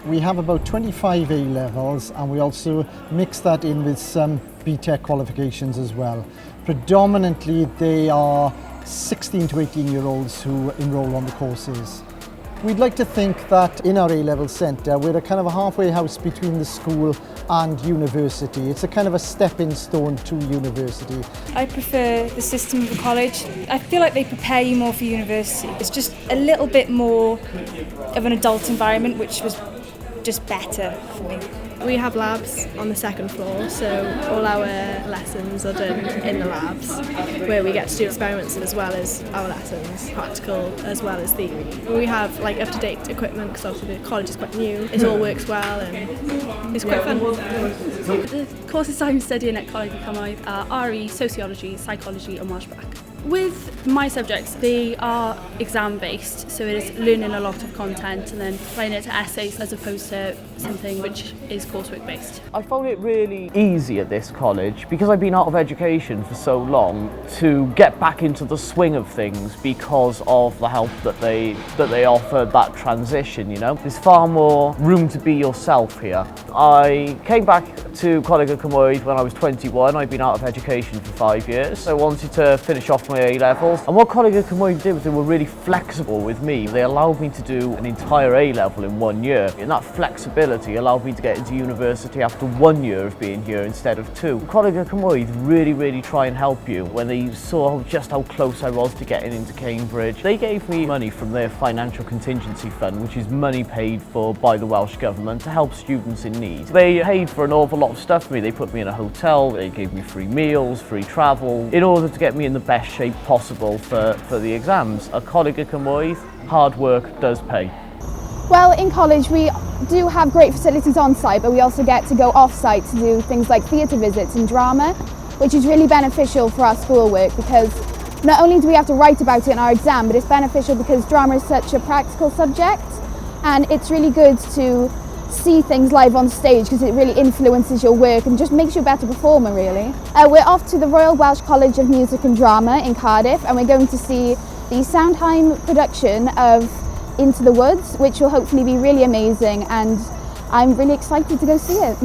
We have about 25 A-levels, and we also mix that in with some BTEC qualifications as well. Predominantly they are 16 to 18-year-olds who enrol on the courses. We'd like to think that in our A-level centre we're a kind of a halfway house between the school and university. It's a kind of a stepping stone to university. I prefer the system of the college. I feel like they prepare you more for university. It's just a little bit more of an adult environment, which was just better for me. We have labs on the second floor, so all our lessons are done in the labs, where we get to do experiments as well as our lessons, practical as well as theory. We have like up-to-date equipment because obviously the college is quite new. It all works well and it's quite fun. The courses I'm studying at Coleg y Cymoedd are RE, Sociology, Psychology and Welsh Bac. With my subjects, they are exam-based, so it is learning a lot of content and then applying it to essays as opposed to something which is coursework-based. I found it really easy at this college because I've been out of education for so long to get back into the swing of things because of the help that they offer, that transition, you know. There's far more room to be yourself here. I came back to Coleg y Cymoedd when I was 21. I'd been out of education for 5 years. I wanted to finish off my A-levels, and what Coleg y Cymoedd did was they were really flexible with me. They allowed me to do an entire A-level in 1 year, and that flexibility allowed me to get into university after 1 year of being here instead of 2. Coleg y Cymoedd really try and help you. When they saw just how close I was to getting into Cambridge, they gave me money from their financial contingency fund, which is money paid for by the Welsh Government to help students in need. They paid for an awful lot of stuff for me. They put me in a hotel, they gave me free meals, free travel, in order to get me in the best shape possible for the exams. At Coleg y Cymoedd, hard work does pay. Well, in college we do have great facilities on site, but we also get to go off site to do things like theatre visits and drama, which is really beneficial for our schoolwork because not only do we have to write about it in our exam, but it's beneficial because drama is such a practical subject, and it's really good to see things live on stage because it really influences your work and just makes you a better performer, really. We're off to the Royal Welsh College of Music and Drama in Cardiff, and we're going to see the Soundheim production of Into the Woods, which will hopefully be really amazing, and I'm really excited to go see it.